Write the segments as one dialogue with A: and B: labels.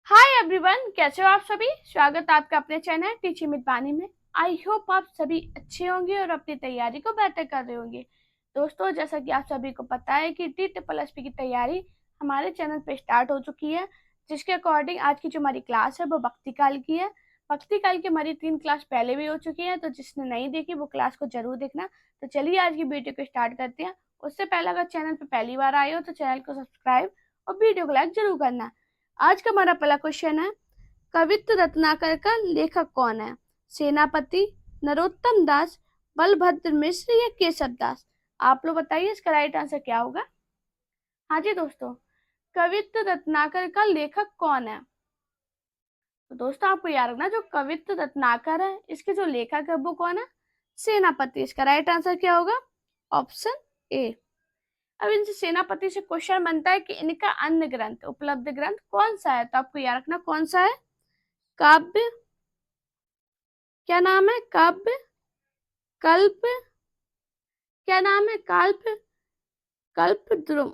A: Hi everyone, कैसे हो आप सभी। स्वागत है आपका अपने चैनल टीचिंग विद बानी में। आई होप आप सभी अच्छे होंगे और अपनी तैयारी को बेहतर कर रहे होंगे। दोस्तों, जैसा कि आप सभी को पता है कि TSSP की तैयारी हमारे चैनल पे स्टार्ट हो चुकी है, जिसके अकॉर्डिंग आज की जो हमारी क्लास है वो भक्ति काल की है। भक्ति काल की हमारी 3 क्लास पहले भी हो चुकी है, तो जिसने नहीं देखी वो क्लास को जरूर देखना। तो चलिए आज की वीडियो को स्टार्ट करते हैं। उससे पहले अगर चैनल पे पहली बार आए हो तो चैनल को सब्सक्राइब और वीडियो को लाइक जरूर करना। आज का हमारा पहला क्वेश्चन है, कवित्व रत्नाकर का लेखक कौन है। सेनापति, नरोत्तम दास, बलभद्र मिश्र या केशव दास। आप लोग बताइए इसका राइट आंसर क्या होगा। हाँ जी दोस्तों, कवित्व रत्नाकर का लेखक कौन है। तो दोस्तों आपको याद रखना, जो कवित्व रत्नाकर है इसके जो लेखक है वो कौन है। सेनापति। इसका राइट आंसर क्या होगा, ऑप्शन ए। अब इनसे सेनापति से क्वेश्चन बनता है कि इनका अन्य ग्रंथ, उपलब्ध ग्रंथ कौन सा है। तो आपको याद रखना कौन सा है। काव्य, क्या नाम है, काव्य, कल्प, क्या नाम है, काल्प, कल्प द्रुम।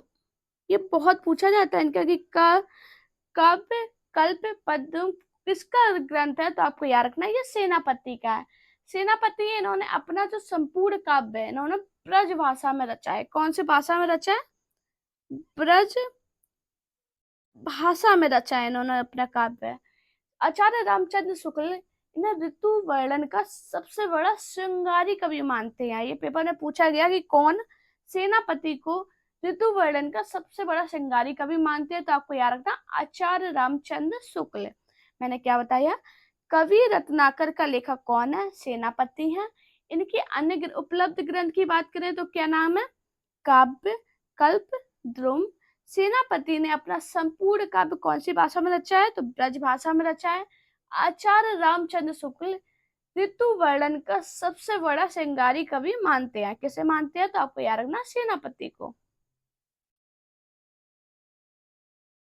A: ये बहुत पूछा जाता है इनका कि काव्य, कल्प, पद्म किसका ग्रंथ है। तो आपको याद रखना ये सेनापति का है। सेनापति है, इन्होंने अपना जो संपूर्ण काव्य है इन्होंने ब्रज भाषा में रचा है। कौन सी भाषा में रचा है, ब्रज भाषा में रचा है इन्होंने अपना काव्य। आचार्य रामचंद्र शुक्ल इन्हें ऋतु वर्णन का सबसे बड़ा श्रृंगारी कवि मानते हैं। ये पेपर में पूछा गया कि कौन सेनापति को ऋतु वर्णन का सबसे बड़ा श्रृंगारी कवि मानते हैं। तो आपको याद रखना आचार्य रामचंद्र शुक्ल। मैंने क्या बताया, कवि रत्नाकर का लेखक कौन है, सेनापति हैं। इनके अन्य उपलब्ध ग्रंथ की बात करें तो क्या नाम है, काव्य, कल्प, द्रुम। सेनापति ने अपना संपूर्ण काव्य कौन सी भाषा में रचा है, तो ब्रज भाषा में रचा है। आचार्य रामचंद्र शुक्ल ऋतु वर्णन का सबसे बड़ा श्रृंगारी कवि मानते हैं। किसे मानते हैं, तो आपको याद रखना सेनापति को।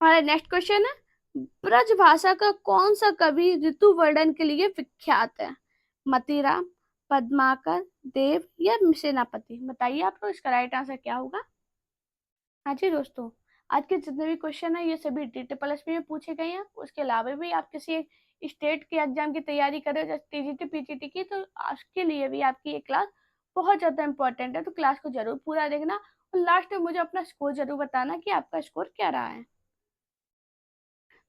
A: हमारा नेक्स्ट क्वेश्चन है, ब्रज भाषा का कौन सा कवि ऋतु वर्णन के लिए विख्यात है। मतीराम, पद्माकर, देव या सेनापति। बताइए आप लोग इसका राइट आंसर क्या होगा। हाँ जी दोस्तों, आज के जितने भी क्वेश्चन है ये सभी TSSP में पूछे गए हैं। उसके अलावा भी आप किसी एक स्टेट के एग्जाम की तैयारी कर रहे हो जैसे TGT PGT की, तो आज के लिए भी आपकी ये क्लास बहुत ज्यादा इंपॉर्टेंट है। तो क्लास को जरूर पूरा देखना और लास्ट में मुझे अपना स्कोर जरूर बताना कि आपका स्कोर क्या रहा है।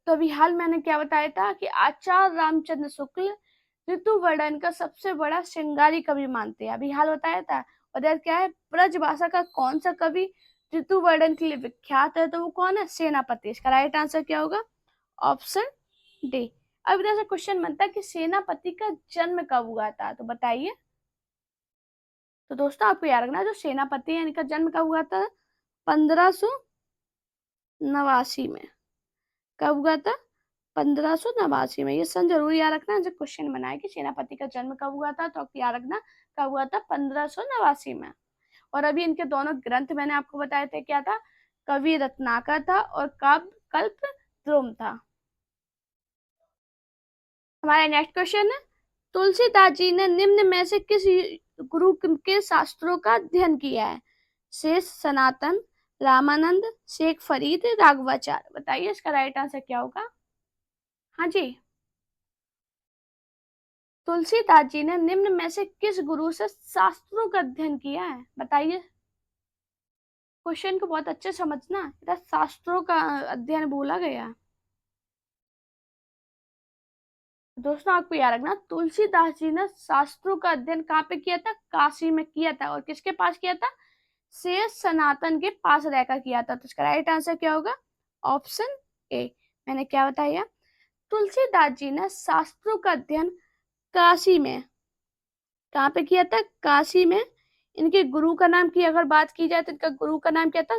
A: तो अभी हाल मैंने क्या बताया था कि आचार्य रामचंद्र शुक्ल ऋतु वर्णन का सबसे बड़ा श्रृंगारी कवि मानते हैं। अभी हाल बताया था। और इधर क्या है, ब्रज भाषा का कौन सा कवि ऋतु वर्णन के लिए विख्यात है, तो वो कौन है, सेनापति। इसका राइट आंसर क्या होगा, ऑप्शन डी। अब इधर से क्वेश्चन बनता है कि सेनापति का जन्म कब हुआ था, तो बताइए। तो दोस्तों आपको याद रखना, जो सेनापति है इनका जन्म कब हुआ था, 1589 में। कब हुआ था, 1589 में। ये सन जरूर याद रखना जब क्वेश्चन बनाए कि सेनापति का जन्म कब हुआ था, तो आपको याद रखना कब हुआ था, 1589 में। और अभी इनके दोनों ग्रंथ मैंने आपको बताए थे, क्या था, कवि रत्नाकर था और काव्य कल्प द्रुम था। हमारा नेक्स्ट क्वेश्चन है, तुलसीदास जी ने निम्न में से किस गुरु के शास्त्रों का अध्ययन किया है। शेष, सनातन, रामानंद, शेख फरीद, राघवाचार्य। बताइए इसका राइट आंसर क्या होगा। हाँ जी, तुलसीदास जी ने निम्न में से किस गुरु से शास्त्रों का अध्ययन किया है। बताइए, क्वेश्चन को बहुत अच्छे समझना, इधर शास्त्रों का अध्ययन बोला गया। दोस्तों आपको याद रखना, तुलसीदास जी ने शास्त्रों का अध्ययन कहाँ पे किया था, काशी में किया था। और किसके पास किया था, शेष सनातन के पास रहकर किया था। तो इसका राइट आंसर क्या होगा, ऑप्शन ए। मैंने क्या बताया, तुलसीदास जी ने शास्त्रों का अध्ययन काशी में, कहाँ पे किया था, काशी में। इनके गुरु का नाम की अगर बात की जाए तो इनका गुरु का नाम क्या था,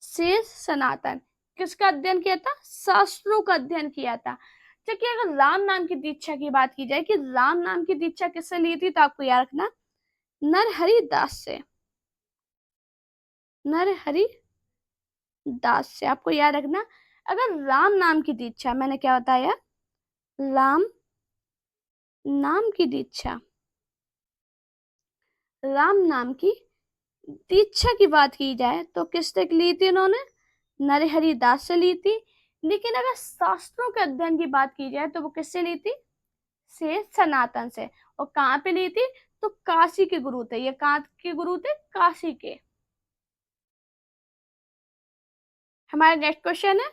A: शेष सनातन। किसका अध्ययन किया था, शास्त्रों का अध्ययन किया था। जबकि अगर राम नाम की दीक्षा की बात की जाए कि राम नाम की दीक्षा किससे ली थी, तो आपको याद रखना नरहरि दास से। नरहरि दास से आपको याद रखना। अगर राम नाम की दीक्षा, मैंने क्या बताया, राम नाम की दीक्षा, राम नाम की दीक्षा की बात की जाए तो किससे ली थी इन्होंने, नरहरि दास से ली थी। लेकिन अगर शास्त्रों के अध्ययन की बात की जाए तो वो किससे ली थी? से सनातन से। और कहाँ पे ली थी? तो काशी के गुरु थे। ये कहाँ के गुरु थे? काशी के। हमारा नेक्स्ट क्वेश्चन है,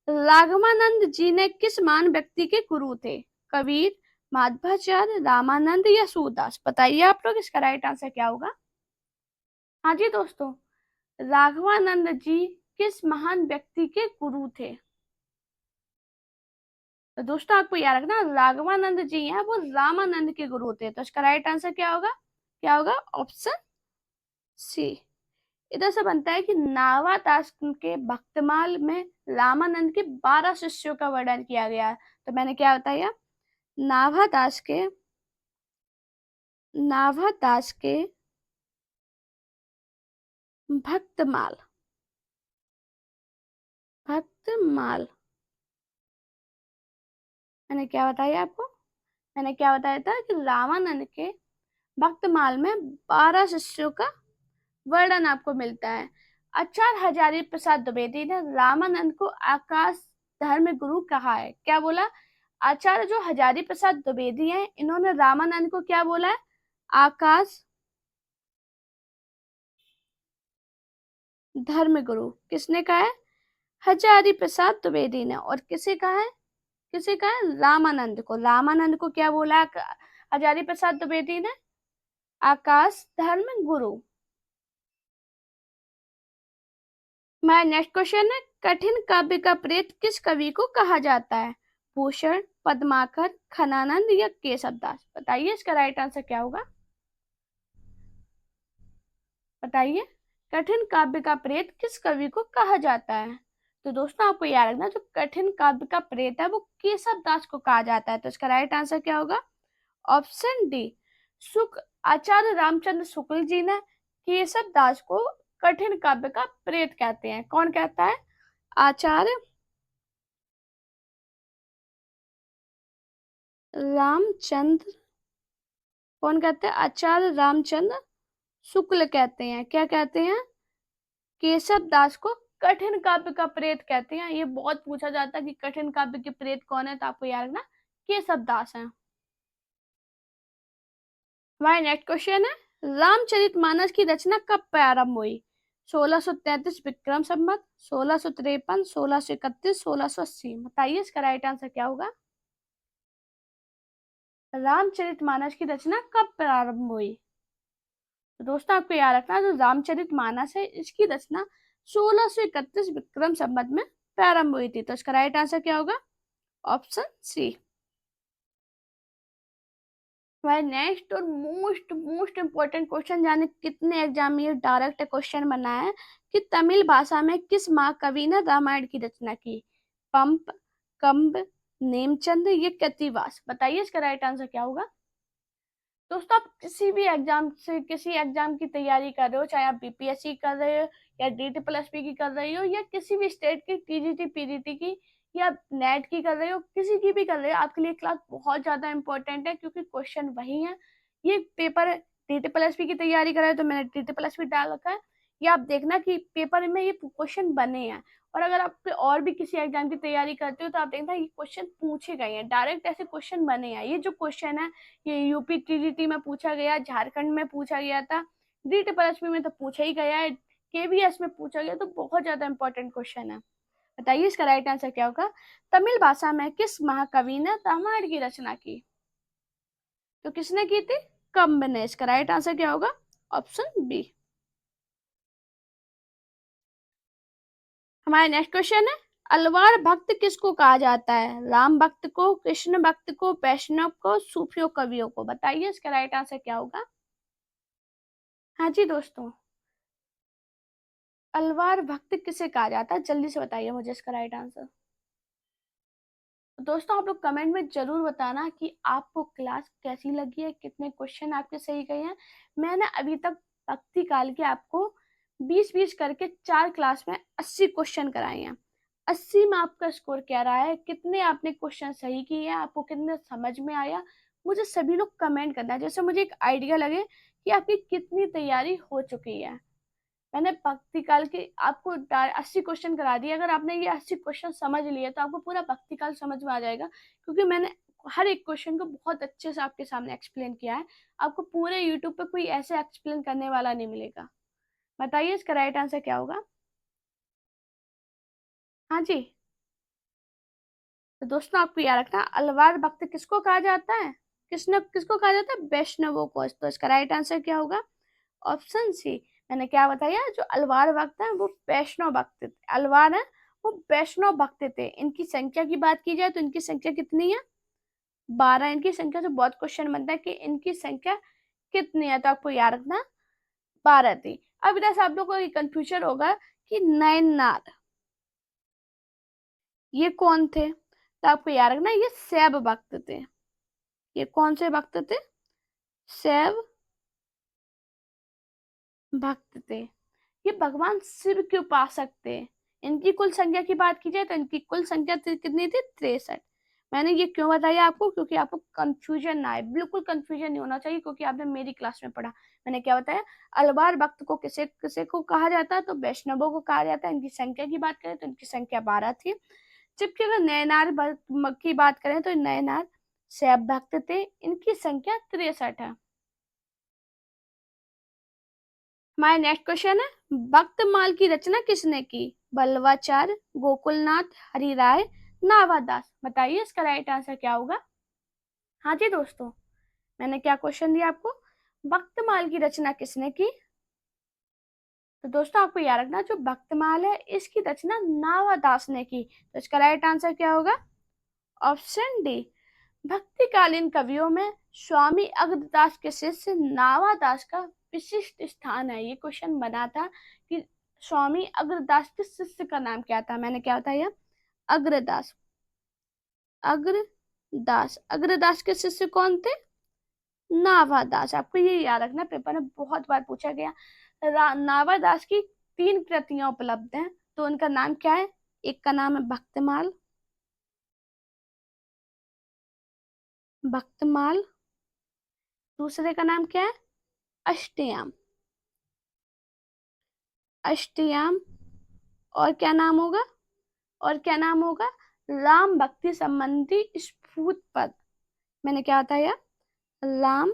A: राघवानंद जी ने किस महान व्यक्ति के गुरु थे? कबीर, माधवाचार्य, रामानंद या सूरदास? बताइए आप लोग, इसका राइट आंसर क्या होगा? हाँ जी दोस्तों, राघवानंद जी किस महान व्यक्ति के गुरु थे? तो दोस्तों आपको याद रखना, राघवानंद जी हैं वो रामानंद के गुरु थे। तो इसका राइट आंसर क्या होगा? क्या होगा? Option C. इधर से बनता है कि नावा दास के भक्तमाल में रामानंद के 12 शिष्यों का वर्णन किया गया है। तो मैंने क्या बताया? नाभा दास के नाभा दास के भक्तमाल भक्तमाल मैंने क्या बताया आपको? मैंने क्या बताया था कि रामानंद के भक्तमाल में 12 शिष्यों का वर्णन आपको मिलता है। आचार्य हजारी प्रसाद द्विवेदी ने रामानंद को आकाश धर्म गुरु कहा है। क्या बोला? आचार्य जो हजारी प्रसाद द्विवेदी हैं, इन्होंने रामानंद को क्या बोला है? आकाश धर्म गुरु। किसने कहा है? हजारी प्रसाद द्विवेदी ने। और किसे कहा है? किसे कहा है? रामानंद को। रामानंद को क्या बोला हजारी प्रसाद द्विवेदी ने? आकाश धर्म गुरु। हमारा नेक्स्ट क्वेश्चन है, कठिन काव्य का प्रेत किस कवि को कहा जाता है? भूषण, पद्माकर, खनानंद या केशवदास? बताइए इसका राइट आंसर क्या होगा? बताइए, कठिन काव्य का प्रेत किस कवि को कहा जाता है? तो दोस्तों आपको याद रखना, जो कठिन काव्य का प्रेत है वो केशवदास को कहा जाता है। तो इसका राइट आंसर क्या होगा? Option D. शुक आचार्य रामचंद्र शुक्ल जी ने केशवदास को कठिन काव्य का प्रेत कहते हैं। कौन कहता है? आचार्य रामचंद्र कौन कहते हैं? आचार्य रामचंद्र शुक्ल कहते हैं। क्या कहते हैं? केशव दास को कठिन काव्य का प्रेत कहते हैं। ये बहुत पूछा जाता है कि कठिन काव्य के प्रेत कौन है, तो आपको याद रखना केशव दास है। हमारा नेक्स्ट क्वेश्चन है, रामचरितमानस की रचना कब प्रारंभ हुई? 1633 विक्रम संवत, 1653, 1631, 1680? बताइए इसका राइट आंसर क्या होगा? रामचरितमानस की रचना कब प्रारंभ हुई? तो दोस्तों आपको याद रखना, जो रामचरितमानस है इसकी रचना 1631 विक्रम संवत में प्रारंभ हुई थी। तो इसका राइट आंसर क्या होगा? Option C. भाई नेक्स्ट और मोस्ट मोस्ट इम्पोर्टेंट क्वेश्चन, जाने कितने एग्जाम में ये डायरेक्ट क्वेश्चन बना है कि तमिल भाषा में किस महाकवि ने रामायण की रचना की? पंप, कंब, नेमचंद या कृतिवास? बताइए इसका राइट आंसर क्या होगा? दोस्तों आप किसी भी एग्जाम से किसी एग्जाम की तैयारी कर रहे हो, चाहे आप बीपीएससी कर रहे हो या डीटीपीएसपी की कर रही हो या किसी भी स्टेट की टीजीटी पीजीटी की या नेट की कर रहे हो, किसी की भी कर रहे हो, आपके लिए क्लास बहुत ज्यादा इंपॉर्टेंट है क्योंकि क्वेश्चन वही है। ये पेपर डीटीपीएसपी की तैयारी कर रहे हो तो मैंने डीटीपीएसपी डाल रखा है। ये आप देखना कि पेपर में ये क्वेश्चन बने हैं। और अगर आप और भी किसी एग्जाम की तैयारी करते हो तो आप देखना ये क्वेश्चन पूछे गए हैं, डायरेक्ट ऐसे क्वेश्चन बने हैं। ये जो क्वेश्चन है ये यूपी टीजीटी में पूछा गया, झारखंड में पूछा गया था, डीटीपीएसपी में तो पूछा ही गया है, केवीएस में पूछा गया। तो बहुत ज्यादा इंपॉर्टेंट क्वेश्चन है। बताइए इसका राइट आंसर क्या होगा? तमिल भाषा में किस महाकवि ने रामायण की रचना की? तो किसने की थी? कंब ने। इसका राइट आंसर क्या होगा? Option B. हमारा नेक्स्ट क्वेश्चन है, अलवार भक्त किसको कहा जाता है? राम भक्त को, कृष्ण भक्त को, वैष्णव को, सूफियों कवियों को? बताइए इसका राइट आंसर क्या होगा? हाँ जी दोस्तों, अलवार भक्त किसे कहा जाता है? जल्दी से बताइए मुझे इसका राइट आंसर। तो दोस्तों आप लोग कमेंट में जरूर बताना कि आपको क्लास कैसी लगी है, कितने क्वेश्चन आपके सही गए हैं। मैंने अभी तक भक्ति काल के आपको 20-20 करके 4 क्लास में 80 क्वेश्चन कराए हैं। 80 में आपका स्कोर क्या रहा है? कितने आपने क्वेश्चन सही किए हैं? आपको कितने समझ में आया? मुझे सभी लोग कमेंट करना है, जैसे मुझे एक आइडिया लगे कि आपकी कितनी तैयारी हो चुकी है। मैंने भक्ति काल के आपको 80 क्वेश्चन करा दिए। अगर आपने ये 80 क्वेश्चन समझ लिए तो आपको पूरा भक्ति काल समझ में आ जाएगा, क्योंकि मैंने हर एक क्वेश्चन को बहुत अच्छे से आपके सामने एक्सप्लेन किया है। आपको पूरे यूट्यूब पे कोई ऐसे एक्सप्लेन करने वाला नहीं मिलेगा। बताइए इसका राइट आंसर क्या होगा। हाँ जी। तो दोस्तों आपको याद रखना, अलवार भक्त किसको कहा जाता है, किसको कहा जाता है, वैष्णवों को। तो इसका राइट आंसर क्या होगा, ऑप्शन सी। मैंने क्या बताया, जो अलवार भक्त हैं वो वैष्णव भक्त थे। अलवार है वो वैष्णव भक्त थे। इनकी संख्या की बात की जाए तो इनकी संख्या कितनी है, 12। इनकी संख्या से बहुत क्वेश्चन बनता है कि इनकी संख्या कितनी है, तो आपको याद रखना 12 थी। अब इधर से आप लोगों को कंफ्यूजन होगा कि नयननार ये कौन थे, तो आपको याद रखना ये शैव भक्त थे। ये कौन से भक्त थे, शैव भक्त थे। ये भगवान शिव के उपासक थे। इनकी कुल संख्या की बात की जाए तो इनकी कुल संख्या कितनी थी, 63। मैंने ये क्यों बताया आपको, क्योंकि आपको कंफ्यूजन ना आए, बिल्कुल कंफ्यूजन नहीं होना चाहिए, क्योंकि आपने मेरी क्लास में पढ़ा। मैंने क्या बताया, अलवार भक्त को किसे किसे को कहा जाता है, तो वैष्णवों को कहा जाता है। इनकी संख्या की बात करें तो इनकी संख्या 12 थी। जबकि अगर नयनार भक्त की बात करें तो नयनार शैव भक्त थे, इनकी संख्या 63 है। हमारा नेक्स्ट क्वेश्चन है, भक्तमाल की रचना किसने की, बल्लवाचार्य, गोकुलनाथ, हरिराय, नावादास। बताइए इसका राइट आंसर क्या होगा। हाँ जी दोस्तों, मैंने क्या क्वेश्चन दिया आपको, भक्तमाल की रचना किसने की। तो दोस्तों आपको याद रखना, जो भक्तमाल है इसकी रचना नावादास ने की। तो इसका राइट आंसर क्या होगा, ऑप्शन डी। भक्तिकालीन कवियों में स्वामी अग्रदास के शिष्य नावादास का विशिष्ट स्थान है। ये क्वेश्चन बना था कि स्वामी अग्रदास के शिष्य का नाम क्या था। मैंने क्या बताया, अग्रदास। अग्रदास, अग्रदास के शिष्य कौन थे, नावादास। आपको ये याद रखना, पेपर में बहुत बार पूछा गया। नावादास की 3 कृतियां उपलब्ध हैं, तो उनका नाम क्या है, एक का नाम है भक्तमाल, भक्तमाल। दूसरे का नाम क्या है, अष्टयाम, अष्टयाम। और क्या नाम होगा, और क्या नाम होगा, राम भक्ति संबंधी स्फूत पद। मैंने क्या बताया, राम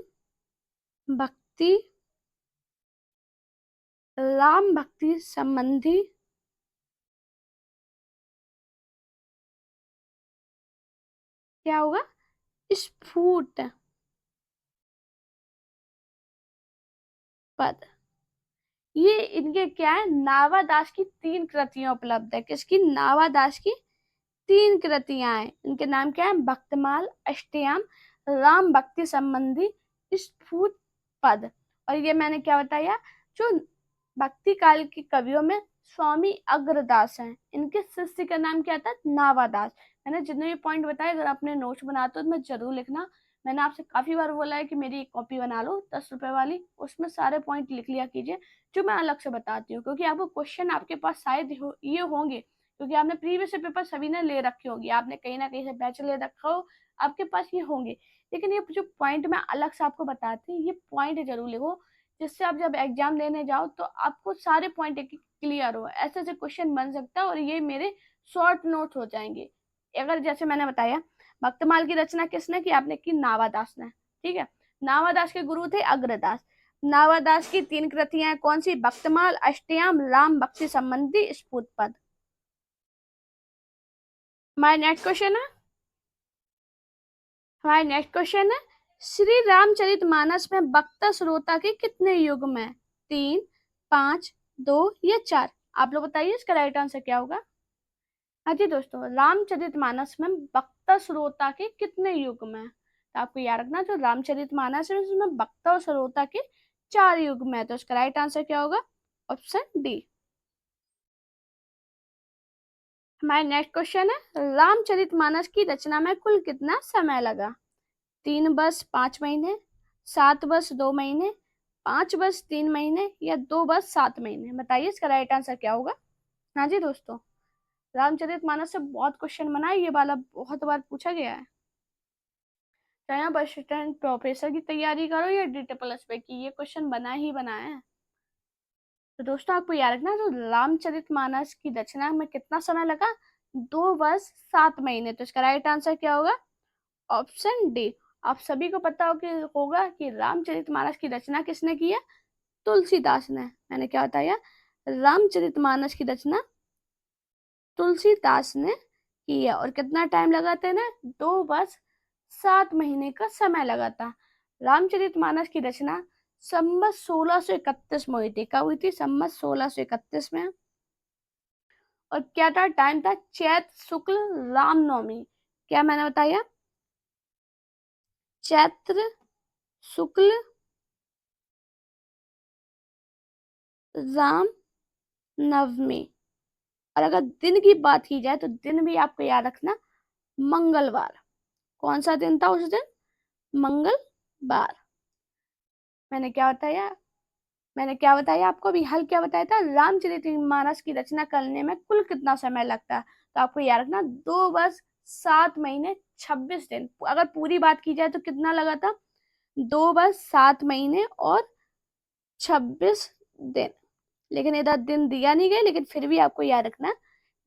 A: भक्ति, राम भक्ति संबंधी क्या होगा, स्फूट पद। ये इनके क्या है, नावादास की 3 कृतियां उपलब्ध है। किसकी, नावादास की 3 कृतियां हैं। इनके नाम क्या है, भक्तमाल, अष्टयाम, राम भक्ति संबंधी स्फूट पद। और ये मैंने क्या बताया, जो भक्ति काल के कवियों में स्वामी अग्रदास हैं, इनके शिष्य का नाम क्या था, नावादास। मैंने जितने भी पॉइंट बताए, अगर आपने नोट्स बनाते हो तो मैं जरूर लिखना। मैंने आपसे काफी बार बोला है कि मेरी एक कॉपी बना लो 10 रुपए वाली, उसमें सारे पॉइंट लिख लिया कीजिए जो मैं अलग से बताती हूँ, क्योंकि आपको क्वेश्चन आपके पास शायद ये होंगे, क्योंकि आपने प्रीवियस पेपर सभी ने ले रखे होंगे, आपने कहीं ना कहीं से बैच ले रखा हो, आपके पास ये होंगे। लेकिन ये जो पॉइंट मैं अलग से आपको बताती हूँ, ये पॉइंट जरूर लिखो, जिससे आप जब एग्जाम देने जाओ तो आपको सारे पॉइंट क्लियर हो। ऐसे ऐसे क्वेश्चन बन सकता है और ये मेरे शॉर्ट नोट हो जाएंगे। अगर जैसे मैंने बताया, भक्तमाल की रचना किसने की, आपने की नावादास ने, ठीक है। नावादास के गुरु थे अग्रदास। नावादास की 3 कृतियां कौन सी, भक्तमाल, अष्टयाम, राम भक्ति संबंधी स्फूट पद। हमारा नेक्स्ट क्वेश्चन है, हमारा नेक्स्ट क्वेश्चन है, श्री रामचरितमानस में वक्ता श्रोता के कितने युग्म है, 3, 5, 2 या 4। आप लोग बताइए इसका राइट आंसर क्या होगा। हाँ जी दोस्तों, रामचरितमानस में वक्ता श्रोता के कितने युग्म है, तो आपको याद रखना, जो रामचरितमानस है उसमें वक्ता और श्रोता के 4 युग्म है। तो इसका राइट आंसर क्या होगा, ऑप्शन डी। हमारा नेक्स्ट क्वेश्चन है, रामचरितमानस की रचना में कुल कितना समय लगा, 3 वर्ष 5 महीने, 7 वर्ष 2 महीने, 5 वर्ष 3 महीने या 2 वर्ष 7 महीने। बताइए इसका राइट आंसर क्या होगा। हाँ जी दोस्तों, रामचरितमानस से बहुत क्वेश्चन बना है, ये वाला बहुत बार पूछा गया है। चाहे आप असिस्टेंट प्रोफेसर की तैयारी करो या DTPLS पे की, ये क्वेश्चन बना ही बना है। तो दोस्तों आपको याद रखना, तो रामचरितमानस की रचना में कितना समय लगा? 2 वर्ष 7 महीने। तो इसका राइट आंसर क्या होगा? Option D. आप सभी को पता होगा कि रामचरितमानस की रचना किसने की है? तुलसीदास ने। मैंने क्या बताया? रामचरितमानस की रचना तुलसीदास ने की है। और कितना टाइम लगा था ना? 2 वर्ष 7 महीने का समय लगा था। रामचरितमानस की रचना संवत 1631 में हुई थी। कब हुई थी? संवत 1631 में। और क्या था? टाइम था चैत्र शुक्ल रामनवमी। क्या मैंने बताया? चैत्र शुक्ल राम नवमी। और अगर दिन की बात की जाए तो दिन भी आपको याद रखना, मंगलवार। कौन सा दिन था उस दिन? मंगलवार। मैंने क्या बताया? मैंने क्या बताया आपको अभी? हल क्या बताया था? रामचरितमानस की रचना करने में कुल कितना समय लगता है? तो आपको याद रखना, 2 वर्ष 7 महीने 26 दिन। अगर पूरी बात की जाए तो कितना लगा था? 2 वर्ष 7 महीने और 26 दिन। लेकिन इधर दिन दिया नहीं गया, लेकिन फिर भी आपको याद रखना,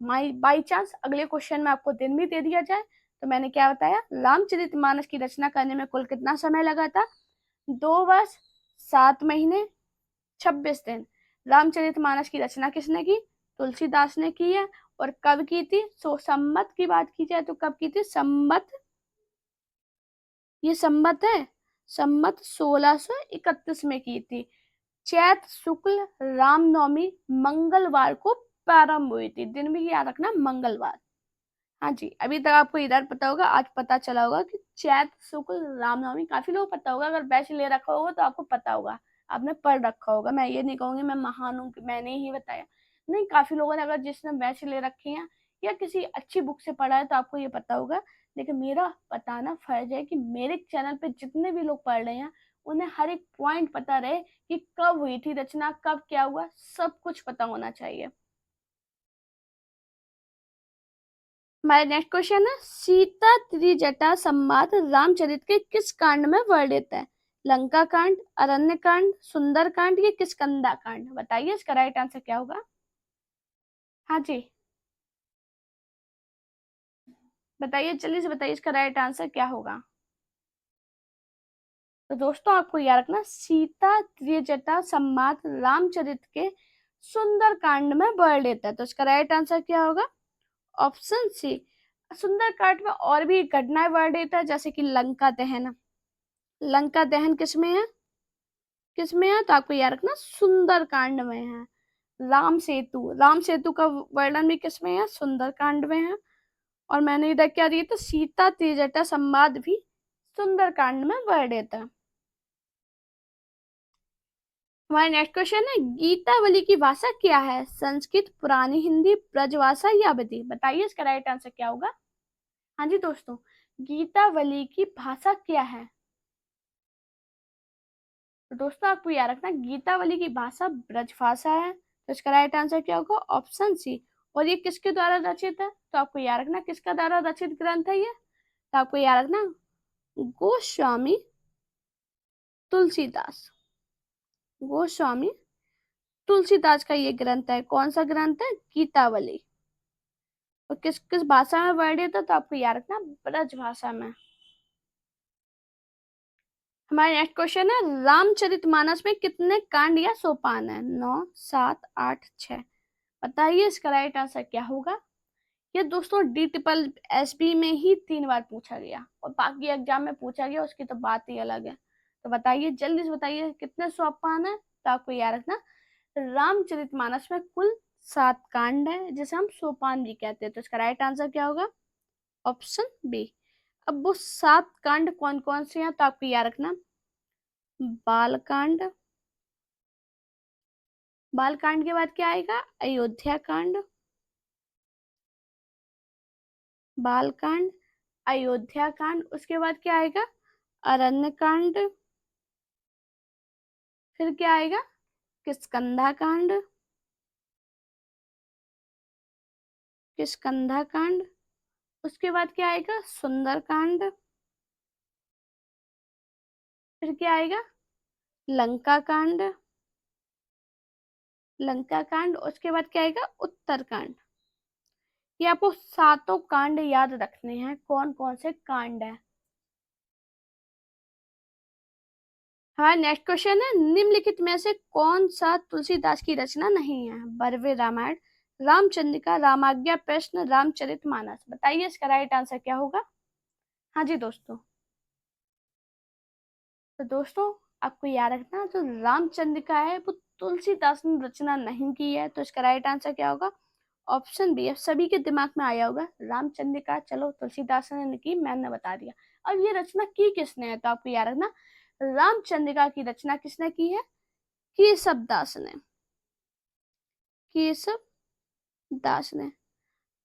A: बाई चांस अगले क्वेश्चन में आपको दिन भी दे दिया जाए। तो मैंने क्या बताया? रामचरितमानस की रचना करने में कुल कितना समय लगा था? 2 वर्ष 7 महीने 26 दिन। रामचरितमानस की रचना किसने की? तुलसीदास ने की है। और कब की थी? संवत की बात की जाए तो कब की थी? संवत, ये संवत है, संवत 1631 में की थी। चैत्र शुक्ल रामनवमी मंगलवार को प्रारंभ हुई थी। दिन भी याद रखना, मंगलवार। हाँ जी, अभी तक आपको इधर पता होगा, आज पता चला होगा कि चैत्र शुक्ल रामनवमी। काफी लोग पता होगा, अगर बैच ले रखा होगा तो आपको पता होगा, आपने पढ़ रखा होगा। मैं ये नहीं कहूंगी मैं महान हूँ कि मैंने ही बताया, नहीं, काफी लोगों ने, अगर जिसने बैच ले रखी है या किसी अच्छी बुक से पढ़ा है तो आपको ये पता होगा। लेकिन मेरा बताना फर्ज है कि मेरे चैनल पे जितने भी लोग पढ़ रहे हैं उन्हें हर एक पॉइंट पता रहे कि कब हुई थी रचना, कब क्या हुआ, सब कुछ पता होना चाहिए। हमारा नेक्स्ट क्वेश्चन है, सीता त्रिजटा संवाद रामचरित के किस कांड में वर्णित है? लंका कांड, अरण्य कांड, सुंदर कांड या किष्किंधा कांड? बताइए इसका राइट आंसर क्या होगा? हाँ जी, बताइए, जल्दी से बताइए इसका राइट आंसर क्या होगा? तो दोस्तों आपको याद रखना, सीता त्रिजटा संवाद रामचरित के सुंदर कांड में वर्णित है। तो इसका राइट आंसर क्या होगा? Option C. सुंदर कांड में और भी घटनाएं वर्णित है, जैसे कि लंका दहन। लंका दहन किसमें है? किसमें है? तो आपको याद रखना, सुंदर कांड में है। राम सेतु, राम सेतु का वर्णन भी किसमें है? सुंदर कांड में है। और मैंने इधर क्या दिया था? सीता त्रिजटा संवाद भी सुंदर कांड में वर्णित है। हमारा नेक्स्ट क्वेश्चन है, गीतावली की भाषा क्या है? संस्कृत, पुरानी हिंदी, ब्रजभाषा या अवधी? बताइए इसका राइट आंसर क्या होगा? हाँ जी दोस्तों, गीतावली की भाषा क्या है? तो दोस्तों आपको याद रखना, गीतावली की भाषा ब्रजभाषा है। तो इसका राइट आंसर क्या होगा? Option C. और ये किसके द्वारा रचित है? तो आपको याद रखना, किसका द्वारा रचित ग्रंथ है ये? तो आपको याद रखना, गोस्वामी तुलसीदास। गोस्वामी तुलसीदास का ये ग्रंथ है। कौन सा ग्रंथ है? गीतावली। और किस किस भाषा में वर्णित है? तो आपको याद रखना, ब्रज भाषा में। हमारा नेक्स्ट क्वेश्चन है, रामचरितमानस में कितने कांड या सोपान है? 9 7 8 6। बताइए इसका राइट आंसर क्या होगा? ये दोस्तों DSSB में ही 3 बार पूछा गया और बाकी एग्जाम में पूछा गया, उसकी तो बात ही अलग है। तो बताइए, जल्दी से बताइए कितने सोपान है? तो आपको याद रखना, रामचरितमानस में कुल 7 कांड है, जिसे हम सोपान भी कहते हैं। तो इसका राइट आंसर क्या होगा? Option B. अब वो 7 कांड कौन कौन से हैं? तो आपको याद रखना, बालकांड, बालकांड के बाद क्या आएगा? अयोध्या कांड, बालकांड, अयोध्या कांड। उसके बाद क्या आएगा? अरण्य कांड। फिर क्या आएगा? किष्किंधा कांड, किष्किंधा कांड। उसके बाद क्या आएगा? सुंदर कांड। फिर क्या आएगा? लंका कांड। लंका कांड, उसके बाद क्या आएगा उत्तरकांड। ये आपको सातों कांड याद रखने हैं, कौन कौन से कांड है। हाँ, नेक्स्ट क्वेश्चन है, निम्नलिखित में से कौन सा तुलसीदास की रचना नहीं है। बरवे रामायण, रामचंद्रिका, रामाज्ञा प्रश्न, रामचरितमानस। बताइए इसका राइट आंसर क्या होगा। हाँ जी दोस्तों, तो दोस्तों आपको याद रखना, जो रामचंद्रिका है वो तुलसीदास ने रचना नहीं की है, तो इसका राइट आंसर क्या होगा। ऑप्शन बी है। सभी के दिमाग में आया होगा रामचंद्रिका, चलो तुलसीदास ने की, मैंने बता दिया। अब ये रचना की किसने है, तो आपको याद रखना, रामचंद्रिका की रचना किसने की है। केशव दास ने, केशव दास ने।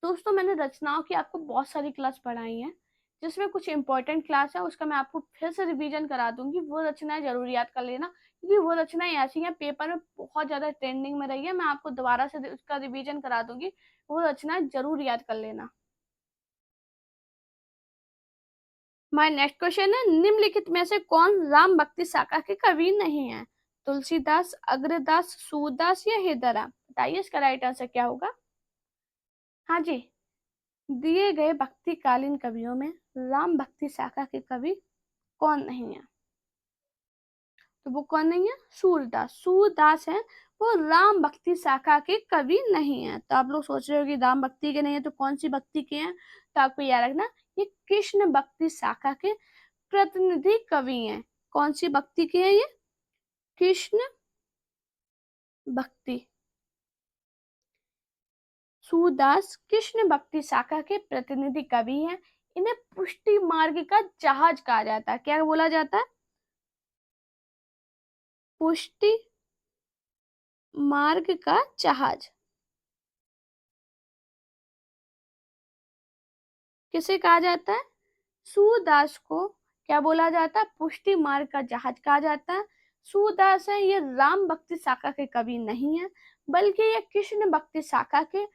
A: दोस्तों मैंने रचनाओं की आपको बहुत सारी क्लास पढ़ाई हैं, जिसमें कुछ इंपॉर्टेंट क्लास है उसका मैं आपको फिर से रिवीजन करा दूंगी, वो रचनाएं जरूर याद कर लेना, क्योंकि वो रचनाएं ऐसी हैं पेपर में बहुत ज्यादा ट्रेंडिंग में रही है। मैं आपको दोबारा से उसका रिवीजन करा दूंगी, वो रचनाएं जरूर याद कर लेना। माय नेक्स्ट क्वेश्चन है, निम्नलिखित में से कौन राम भक्ति शाखा के कवि नहीं है। तुलसीदास, अग्रदास, सूरदास या हेदरा। बताइए इसका राइट आंसर क्या होगा। हाँ जी, दिए गए भक्तिकालीन कवियों में राम भक्ति शाखा के कवि कौन नहीं है। तो वो कौन नहीं है, सूरदास। सूरदास है वो राम भक्ति शाखा के कवि नहीं है। तो आप लोग सोच रहे हो कि राम भक्ति के नहीं है तो कौन सी भक्ति के हैं, तो आपको याद रखना, ये कृष्ण भक्ति शाखा के प्रतिनिधि कवि हैं। कौन सी भक्ति के हैं ये, कृष्ण भक्ति। सूरदास कृष्ण भक्ति शाखा के प्रतिनिधि कवि हैं। इन्हें पुष्टि मार्ग का जहाज कहा जाता है। क्या बोला जाता है, पुष्टि मार्ग का जहाज। किसे कहा जाता है, सूरदास को क्या बोला जाता है, पुष्टि मार्ग का जहाज कहा जाता है। सूरदास है ये राम भक्ति शाखा के कवि नहीं है, बल्कि ये कृष्ण भक्ति शाखा के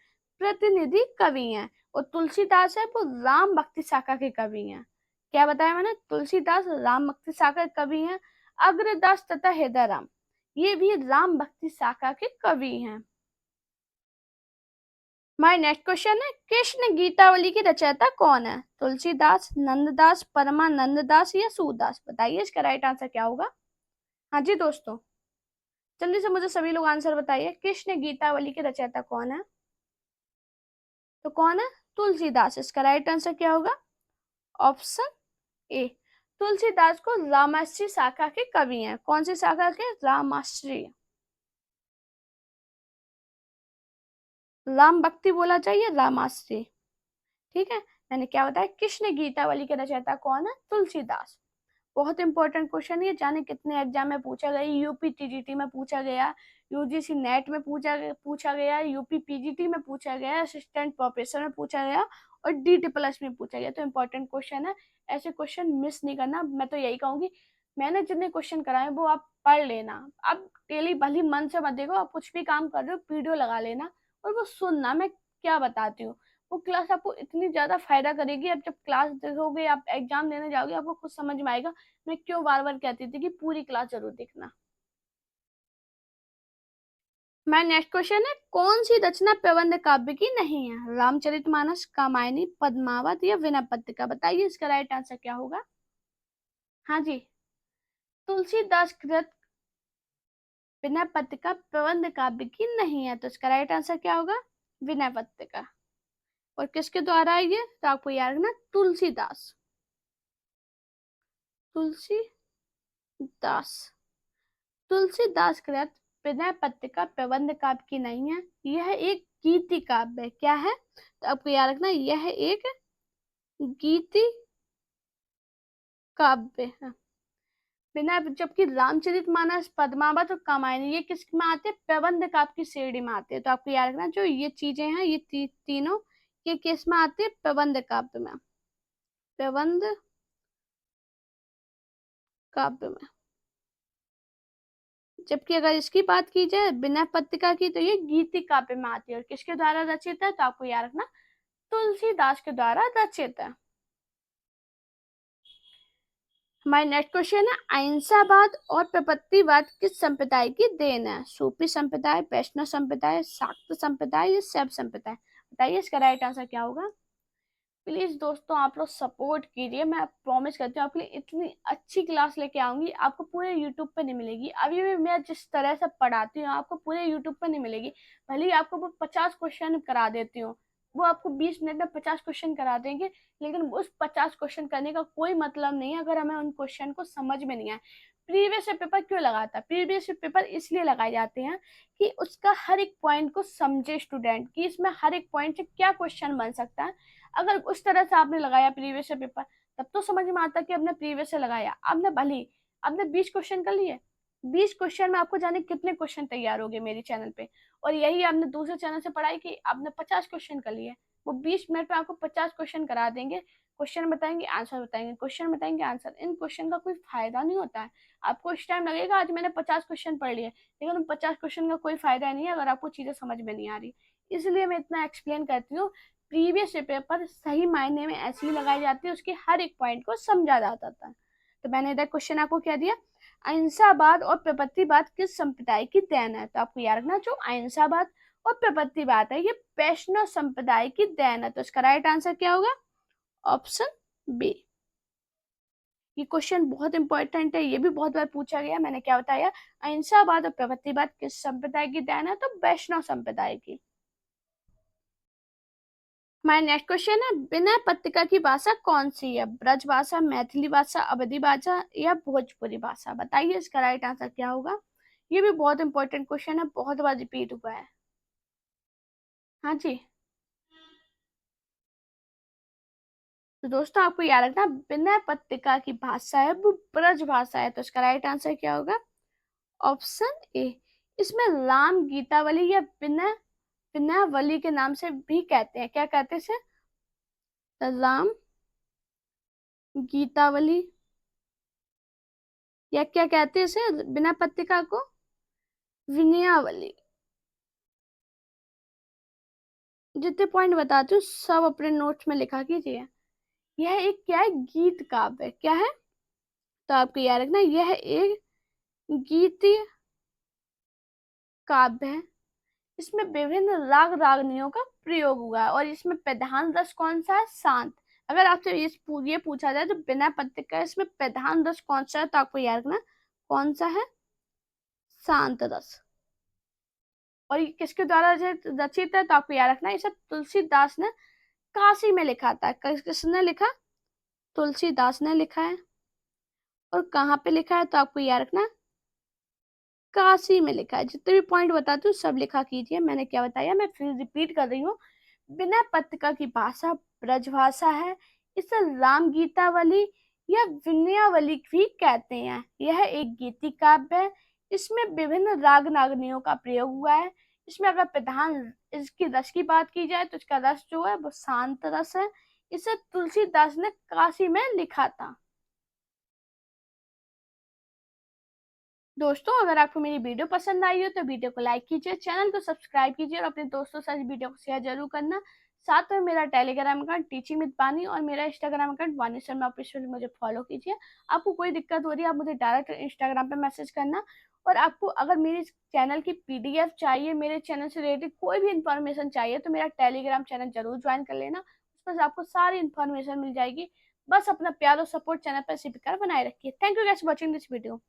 A: प्रतिनिधि कवि हैं। और तुलसीदास है वो राम भक्ति शाखा के कवि हैं। क्या बताया मैंने, तुलसीदास राम भक्ति शाखा के कवि हैं। अग्रदास तथा हेदराम ये भी राम भक्ति शाखा के कवि हैं। माय नेक्स्ट क्वेश्चन है, कृष्ण गीतावली की रचयिता कौन है। तुलसीदास, नंददास, परमानंददास या सूरदास। बताइए इसका राइट आंसर क्या होगा। हाँ जी दोस्तों, जल्दी से मुझे सभी लोग आंसर बताइए, कृष्ण गीतावली के रचयिता कौन है। तो कौन है, तुलसीदास। इसका राइट आंसर क्या होगा, ऑप्शन ए। तुलसीदास को रामाश्री शाखा के कवि हैं। कौन सी शाखा के, रामाश्री। राम भक्ति बोला चाहिए, रामाश्री। ठीक है, मैंने क्या बताया, कृष्ण गीतावली के रचयिता कौन है, तुलसीदास। बहुत इंपॉर्टेंट क्वेश्चन, ये जाने कितने एग्जाम में पूछा गया, यूपी टीजीटी में पूछा गया, यूजीसी नेट में पूछा गया, यूपी पीजीटी में पूछा गया, असिस्टेंट प्रोफेसर में पूछा गया और DT प्लस में पूछा गया। तो इंपॉर्टेंट क्वेश्चन है, ऐसे क्वेश्चन मिस नहीं करना। मैं तो यही कहूंगी, मैंने जितने क्वेश्चन कराए वो आप पढ़ लेना। अब डेली भली मन से मत देखो, आप कुछ भी काम कर रहे हो वीडियो लगा लेना और वो सुनना मैं क्या बताती हूँ। वो क्लास आपको इतनी ज्यादा फायदा करेगी, अब जब क्लास देखोगे, आप एग्जाम देने जाओगे, आपको खुद समझ में आएगा मैं क्यों बार बार कहती थी कि पूरी क्लास जरूर देखना। मैं नेक्स्ट क्वेश्चन है, कौन सी रचना प्रबंध काव्य की नहीं है। रामचरितमानस, कामायनी, पद्मावत या विनय पत्रिका। बताइए इसका राइट आंसर क्या होगा। हाँ जी, तुलसीदास कृत विनय पत्रिका प्रबंध काव्य की नहीं है, तो इसका राइट आंसर क्या होगा, विनय पत्रिका। और किसके द्वारा है ये, तो आपको याद रखना, तुलसीदास। तुलसीदास, तुलसीदास कृत विनय पत्रिका प्रबंध काव्य की नहीं है, यह एक गीति काव्य है। क्या है, तो आपको याद रखना, यह एक गीति काव्य है। बिना, जबकि रामचरितमानस, पद्मावत और कामायनी ये किस में आते हैं, प्रबंध काव्य की श्रेणी में आते हैं। तो आपको याद रखना, जो ये चीजें हैं ये तीनों ये किस में आते हैं, प्रबंध काव्य में, प्रबंध काव्य में। जबकि अगर इसकी बात की जाए विनय पत्रिका की, तो ये गीति काव्य में आती है। और किसके द्वारा रचित है, तो आपको याद रखना, तुलसीदास के द्वारा रचित है। हमारा नेक्स्ट क्वेश्चन है, अहिंसावाद और प्रपत्तिवाद किस संप्रदाय की देन है? सूफी संप्रदाय, वैष्णव संप्रदाय, शाक्त संप्रदाय या शैव संप्रदाय? बताइए इसका राइट आंसर क्या होगा। प्लीज दोस्तों आप लोग सपोर्ट कीजिए, मैं प्रॉमिस करती हूँ आपके लिए इतनी अच्छी क्लास लेके आऊंगी, आपको पूरे यूट्यूब पे नहीं मिलेगी। अभी भी मैं जिस तरह से पढ़ाती हूँ आपको पूरे यूट्यूब पे नहीं मिलेगी। भले ही आपको वो 50 क्वेश्चन करा देती हूँ, वो आपको 20 मिनट में 50 क्वेश्चन करा देंगे, लेकिन उस 50 क्वेश्चन करने का कोई मतलब नहीं है अगर हमें उन क्वेश्चन को समझ में नहीं आए। प्रीवियस पेपर क्यों लगाता है? प्रीवियस पेपर इसलिए लगाए जाते हैं कि उसका हर एक पॉइंट को समझे स्टूडेंट, कि इसमें हर एक पॉइंट से क्या क्वेश्चन बन सकता है। अगर उस तरह से आपने लगाया प्रीवियस पेपर, तब तो समझ में आता कि आपने प्रीवियस से लगाया। आपने भले आपने 20 क्वेश्चन कर लिए, 20 क्वेश्चन में आपको जाने कितने क्वेश्चन तैयार हो गए मेरे चैनल पे, और यही आपने दूसरे चैनल से पढ़ाई की, आपने 50 क्वेश्चन कर लिए। वो 20 मिनट में आपको 50 क्वेश्चन करा देंगे, क्वेश्चन बताएंगे आंसर बताएंगे, क्वेश्चन बताएंगे आंसर। इन क्वेश्चन का कोई फायदा नहीं होता है। आपको इस टाइम लगेगा आज मैंने 50 क्वेश्चन पढ़ लिए, लेकिन उन 50 क्वेश्चन का कोई फायदा नहीं है अगर आपको चीजें समझ में नहीं आ रही। इसलिए मैं इतना एक्सप्लेन करती हूँ। प्रीवियस पेपर सही मायने में ऐसी ही लगाई जाती है, उसके हर एक पॉइंट को समझा जाता था। तो मैंने इधर क्वेश्चन आपको क्या दिया, अहिंसावाद और प्रपत्तिवाद किस संप्रदाय की देन है? तो आपको याद रखना, जो अहिंसावाद और प्रपत्तिवाद है ये वैष्णव संप्रदाय की देन है। तो इसका राइट आंसर क्या होगा? Option B. ये क्वेश्चन बहुत इंपॉर्टेंट है, ये भी बहुत बार पूछा गया। मैंने क्या बताया, अहिंसावाद और प्रपत्तिवाद किस संप्रदाय की देन है? तो वैष्णव संप्रदाय की। हमारा नेक्स्ट क्वेश्चन है, विनय पत्रिका की भाषा कौन सी है? ब्रज भाषा, मैथिली भाषा, अवधी भाषा या भोजपुरी भाषा? बताइए इसका राइट आंसर क्या होगा। ये भी बहुत इंपॉर्टेंट क्वेश्चन है, बहुत बार रिपीट हुआ है। हाँ जी, तो दोस्तों आपको याद रखना, विनय पत्रिका की भाषा है वो ब्रज भाषा है। तो इसका राइट आंसर क्या होगा? Option A. इसमें राम गीतावली या विनय विनयावली के नाम से भी कहते हैं, क्या कहते हैं इसे? राम गीतावली, या क्या कहते हैं इसे विनय पत्रिका को? विनयावली। जितने पॉइंट बताती हूँ सब अपने नोट्स में लिखा कीजिए। यह एक क्या है? गीत काव्य है। क्या है? तो आपको याद रखना, यह एक गीत काव्य है। इसमें विभिन्न राग रागनियों का प्रयोग हुआ है, और इसमें प्रधान रस कौन सा है? शांत। अगर आपसे ये पूछा जाए तो बिना पत्ते का इसमें प्रधान रस कौन सा है, तो आपको याद रखना कौन सा है? शांत रस। और ये किसके द्वारा रचित है? तो आपको याद रखना इसे तुलसीदास ने काशी में लिखा था। किसने लिखा? तुलसीदास ने लिखा है। और कहाँ पे लिखा है? तो आपको याद रखना काशी में लिखा है। जितने भी पॉइंट बताती हूँ सब लिखा कीजिए। मैंने क्या बताया, मैं फिर रिपीट कर रही हूँ। विनय पत्रिका की भाषा ब्रजभाषा है। इसे राम गीतावली या विनयावली भी कहते हैं। यह एक गीति काव्य है। इसमें विभिन्न राग नागनियों का प्रयोग हुआ है। इसमें अगर प्रधान इसकी रस की बात की जाए तो इसका रस जो है वो शांत रस है। इसे तुलसीदास ने काशी में लिखा था। दोस्तों अगर आपको मेरी वीडियो पसंद आई हो तो वीडियो को लाइक कीजिए, चैनल को सब्सक्राइब कीजिए और अपने दोस्तों से वीडियो को शेयर जरूर करना। साथ में मेरा टेलीग्राम अकाउंट टीचिंग विद बानी और मेरा इंस्टाग्राम अकाउंट वानी शर्मा ऑफिशियल मुझे फॉलो कीजिए। आपको कोई दिक्कत हो रही है आप मुझे डायरेक्ट इंस्टाग्राम पे मैसेज करना। और आपको अगर मेरे चैनल की पीडीएफ चाहिए, मेरे चैनल से रिलेटेड कोई भी इंफॉर्मेशन चाहिए, तो मेरा टेलीग्राम चैनल जरूर ज्वाइन कर लेना। उस पर आपको सारी इंफॉर्मेशन मिल जाएगी। बस अपना प्यार और सपोर्ट चैनल पर इसी प्रकार बनाए रखिए। Thank you guys for watching this video.